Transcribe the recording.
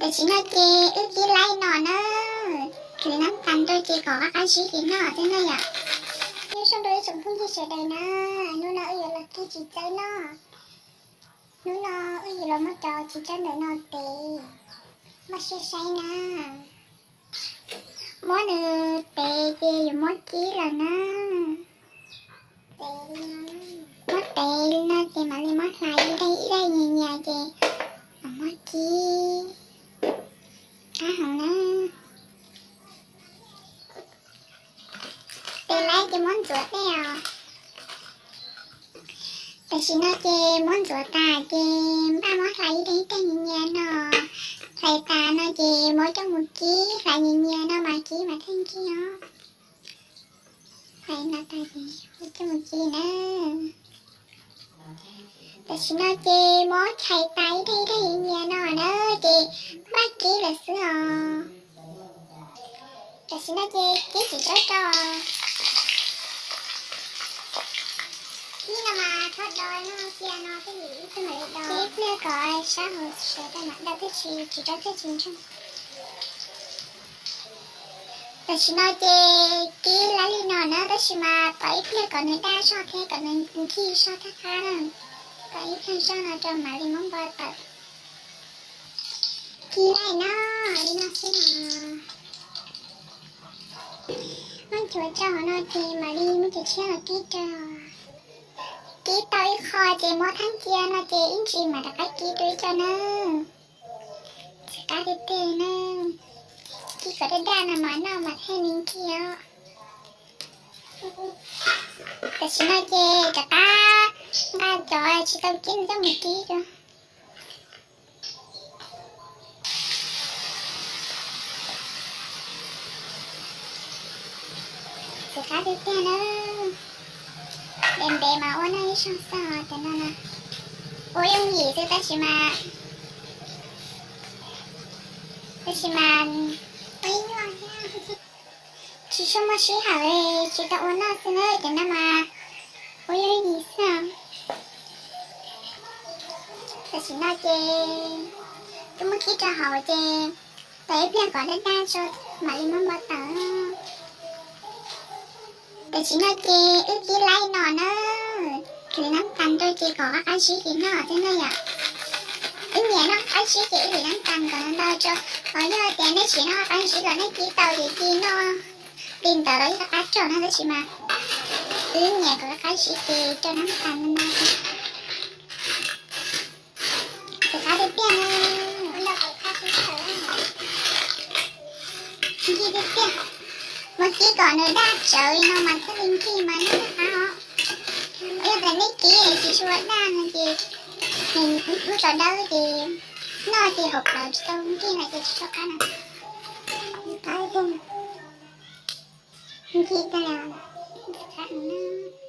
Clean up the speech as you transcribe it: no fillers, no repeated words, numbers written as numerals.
แต่ฉันน่ะเจกินไรหนอนเนอะคือน้ำตาลตัวเจก็อาชีพหนอจังเลยอ่ะนี่ฉันโดยสมพูดที่เฉยๆนะนู่นน่ะอยู่ละกี่จิตใจเนาะนู่นน่ะอยู่ละมาจอจิตใจหน่อยนอนเตมาเชื่อใจนะมอเนอเตเจอยู่มอกี้แล้วนะเตมอเตนะเจมาเลยมอไหลได้เงียเจมอกี้อาหารนะเตไลเจมอนตัวเดียวแต่ฉันน่ะเจมอนตัวตาเจบ้ามอไหลได้เงียเนาะใส่ตาเนาะเจมอจมูกกี้ใส่เงียเนาะมากี้มาทั้งกี้เนาะใส่หน้าตาเจมอจมูกกี้นะแต่ฉันน่ะเจมอใส่ตาได้เงียเนาะเนาะเจมากี้ละเสือแต่ฉันน่ะเจกี้จิตใจนี่นะมาทอดดอยเนาะเสียเนาะที่อยู่ที่ไหนดอยเพื่อก่อชาหัวเสือแต่หนักได้ที่ชีจิตใจที่จริงจังแต่ฉันน่ะเจกี้ละลีนอนนะแต่ฉันมาไปเพื่อก่อนในได้ชอบเพื่อก่อนในที่ชอบท่าค้านั่นไปเพื่อชอบนะจอมมาลีมั่งบอลตัดกี้ไรเนาะลีน่าสินะมันช่วยเจ้าเนาะเจมาลีไม่จะเชื่อกี้เจ้ากี้ต่อยคอเจมอทั้งเกียร์นะเจอินจีมาตะกี้กี้ด้วยจ้านะสกัดเตะนะกี้ก็ได้ด้านมาหน้ามาแค่นิ้งเกียวแต่ฉันน่ะเจจะก้าจอยฉันต้องกินเจ้าหมูกี้จ้ะสกัดเตะนะเดินมาวันนี้ช่างสาวแต่นั่นนะโอ้ยยังหยีซื้อแต่ชิมาโอ้ยนี่ว่าเนี่ยชิชมาชิหาเลยชิตะวันน่าซื้อเลยแต่นั่นมาโอ้ยยังหยีซื้อแต่ชิน่าเจก็เมื่อกี้จะหาเจแต่เพียงก่อนได้ชดมาลีมันมาต่อแต่ฉันน่ะเจกินไรหนอนเนอะคือน้ำตาลตัวเจก็อาชีพหนอจังเลยอ่ะเนี่ยเนาะอาชีพเจคือน้ำตาลก่อนนั้นเราจะขอเยอะแต่ในชีเนาะอาชีพก่อนในกีเตาดีกีเนาะดินต่อเลยก็อาจจะนั่นใช่ไหมเนี่ยก็อาชีพเจจะน้ำตาลนั่นนะจะขาดเตี้ยนะเราไปขาดที่เธอที่เตี้ยเมื่อกี้ก่อนเลยได้เจอเนาะมันก็ลิงที่มันนะคะแต่ในกี้ที่ช่วยได้นะจีเห็นรู้จักได้จีน่าจีหกเราจะต้องที่ไหนจะชอบกันนะไปดูที่กันแล้วกันนะ